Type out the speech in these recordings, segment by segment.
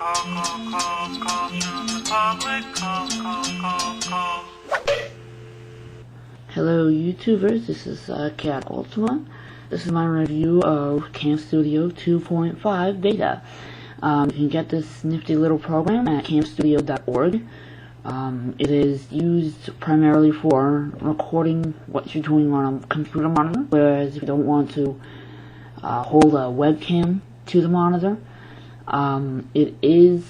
Hello YouTubers, this is Cat Ultima. This is my review of Camstudio 2.5 beta. You can get this nifty little program at camstudio.org. It is used primarily for recording what you're doing on a computer monitor, whereas if you don't want to hold a webcam to the monitor, it is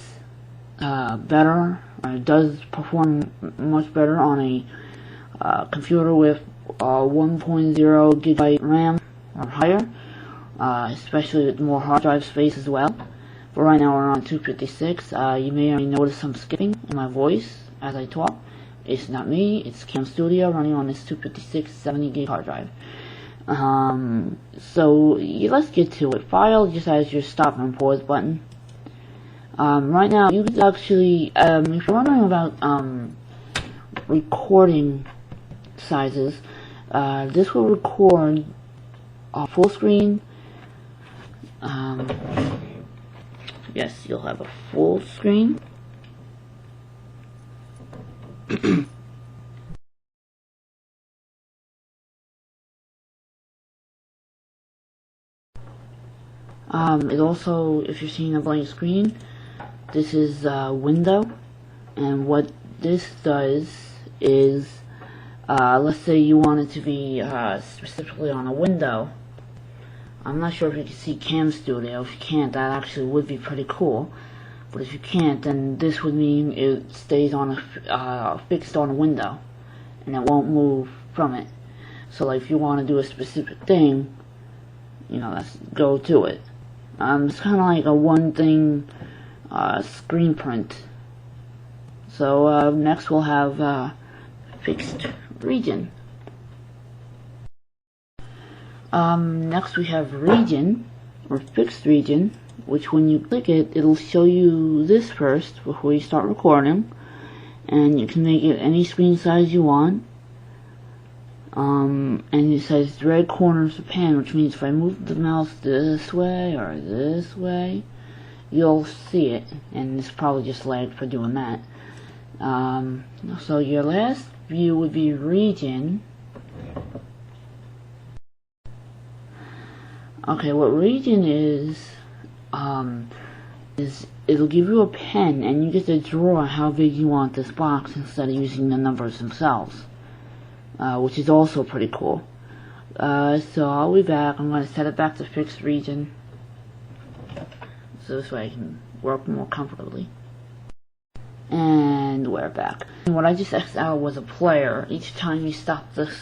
better, it does perform much better on a computer with 1.0 gigabyte RAM or higher, especially with more hard drive space as well. But right now we're on 256. You may already notice some skipping in my voice as I talk. It's not me, it's Camstudio running on this 256 70 gig hard drive. So let's get to it. File just has your stop and pause button. Right now you could actually, if you're wondering about recording sizes, this will record full screen. Yes, you'll have a full screen. It also, if you're seeing a blank screen, this is window, and what this does is, let's say you want it to be specifically on a window. I'm not sure if you can see Camstudio. If you can't, that actually would be pretty cool. But if you can't, then this would mean it stays on fixed on a window, and it won't move from it. So like if you want to do a specific thing, let's go to it. It's kind of like a one thing screen print. So next we'll have fixed region. Next we have region, or fixed region, which when you click it, it'll show you this first before you start recording, and you can make it any screen size you want. And it says red corners of pan, which means if I move the mouse this way or this way, you'll see it, and it's probably just lag for doing that. So your last view would be region. Okay, what region is it'll give you a pen, and you get to draw how big you want this box instead of using the numbers themselves, which is also pretty cool. So I'll be back. I'm going to set it back to fixed region, so this way I can work more comfortably. And we're back. And what I just X'd out was a player. Each time you stop this,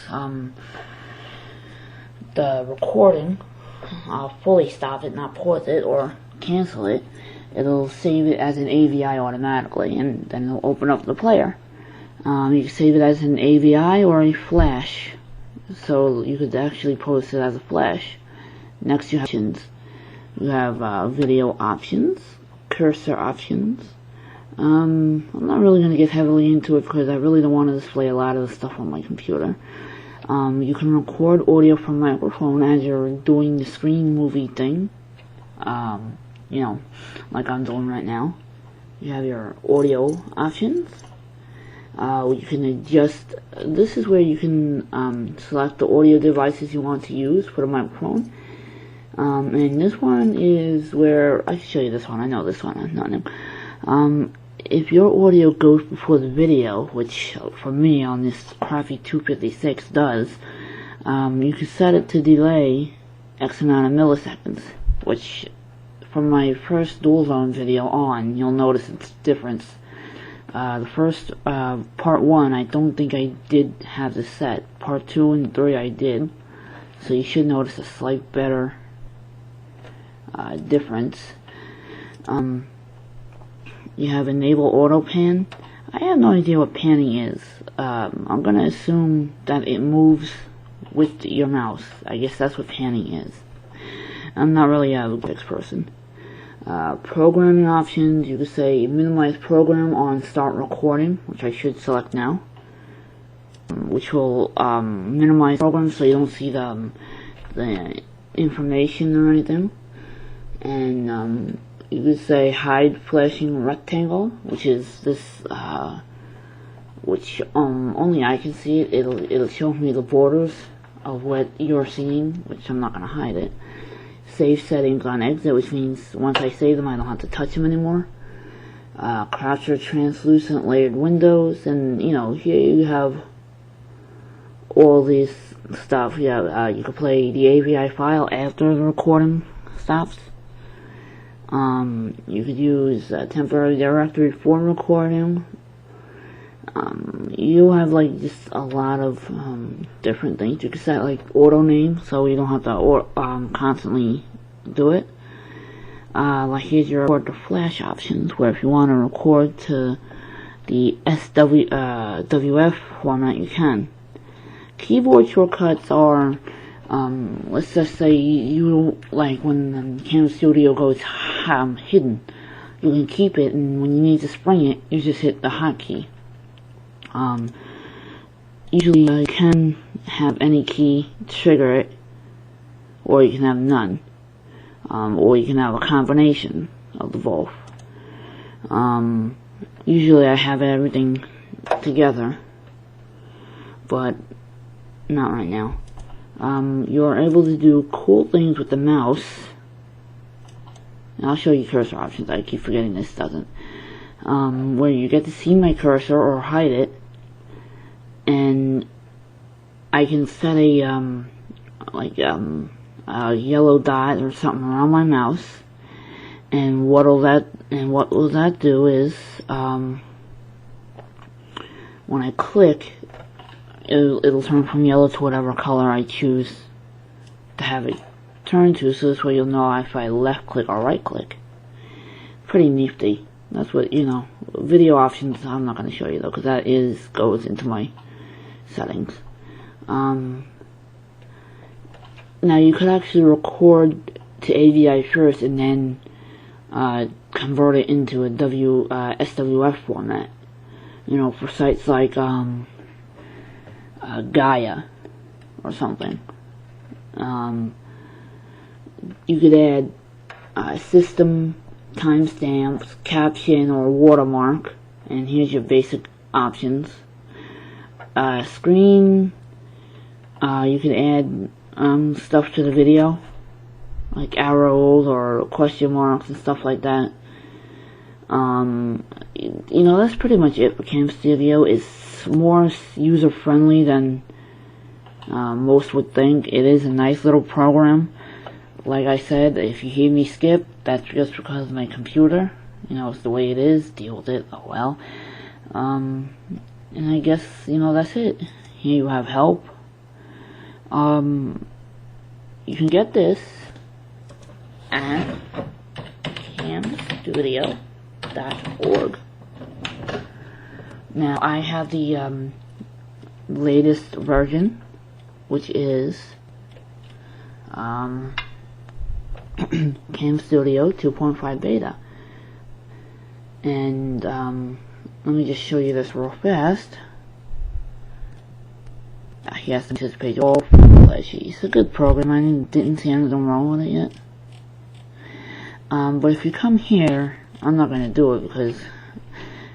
the recording, I'll fully stop it, not pause it or cancel it. It'll save it as an AVI automatically, and then it'll open up the player. You can save it as an AVI or a flash, so you could actually post it as a flash. Next you have options. You have video options, cursor options. I'm not really going to get heavily into it because I really don't want to display a lot of the stuff on my computer. You can record audio from microphone as you're doing the screen movie thing, like I'm doing right now. You have your audio options. You can adjust, this is where you can select the audio devices you want to use for the microphone. And this one is where, I can show you this one, I know this one, not new. If your audio goes before the video, which for me on this crappy 256 does, you can set it to delay X amount of milliseconds, which from my first dual zone video on, you'll notice its difference. The first, part 1, I don't think I did have this set. Part 2 and 3 I did, so you should notice a slight better difference. You have enable auto pan. I have no idea what panning is. I'm gonna assume that it moves with your mouse. I guess that's what panning is. I'm not really a graphics person. Programming options, you could say minimize program on start recording, which I should select now, which will minimize programs so you don't see the information or anything. And you could say hide flashing rectangle, which is this, which only I can see it. It'll show me the borders of what you're seeing, which I'm not gonna hide it. Save settings on exit, which means once I save them, I don't have to touch them anymore. Capture translucent layered windows, and here you have all this stuff. You can play the AVI file after the recording stops. You could use a temporary directory for recording. You have like just a lot of different things. You can set like auto name, so you don't have to constantly do it. Like here's your record to flash options, where if you want to record to the WF format, you can. Keyboard shortcuts are, let's just say you like when Camstudio goes hidden, you can keep it, and when you need to spring it, you just hit the hotkey. Usually you can have any key trigger it, or you can have none, or you can have a combination of the both. Usually I have everything together, but not right now. You're able to do cool things with the mouse, and I'll show you cursor options. I keep forgetting this doesn't. Where you get to see my cursor or hide it, and I can set a yellow dot or something around my mouse, and what will that do is when I click, it'll turn from yellow to whatever color I choose to have it turn to, so this way you'll know if I left click or right click. Pretty nifty. That's what, video options I'm not going to show you though, because that goes into my settings. Now you could actually record to AVI first and then convert it into a SWF format. For sites like Gaia or something. You could add system timestamps, caption, or watermark, and here's your basic options. Screen, you can add stuff to the video, like arrows or question marks and stuff like that. That's pretty much it for Camstudio. It's more user-friendly than most would think. It is a nice little program. Like I said, if you hear me skip, that's just because of my computer. It's the way it is. Deal with it. Oh well. And I guess, that's it. Here you have help. You can get this at camstudio.org. Now, I have the latest version, which is Camstudio 2.5 beta, and let me just show you this real fast. Yes, this page all flashy. It's a good program. I didn't see anything wrong with it yet. But if you come here, I'm not going to do it because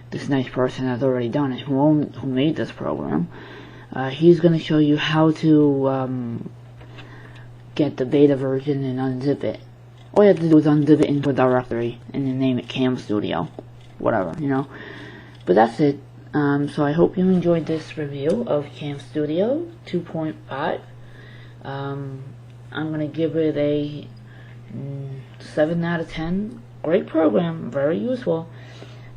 this nice person has already done it, who made this program. He's going to show you how to get the beta version and unzip it. All you have to do is unzip it into a directory and then name it Camstudio, whatever, But that's it. So I hope you enjoyed this review of Camstudio 2.5. I'm gonna give it a 7 out of 10. Great program, very useful.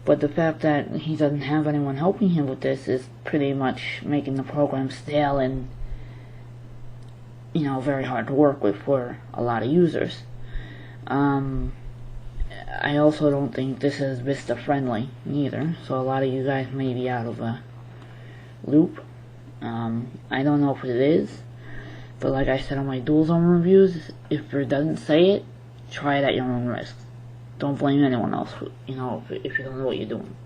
But the fact that he doesn't have anyone helping him with this is pretty much making the program stale and very hard to work with for a lot of users. I also don't think this is Vista friendly either, so a lot of you guys may be out of a loop. I don't know if it is, but like I said on my dual zone reviews, if it doesn't say it, try it at your own risk. Don't blame anyone else, if you don't know what you're doing.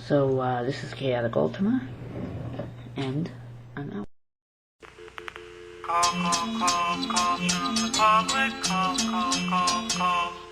So this is Chaotic Ultima, and I'm out. Call, call, call, call, call, call, call, call, call, call.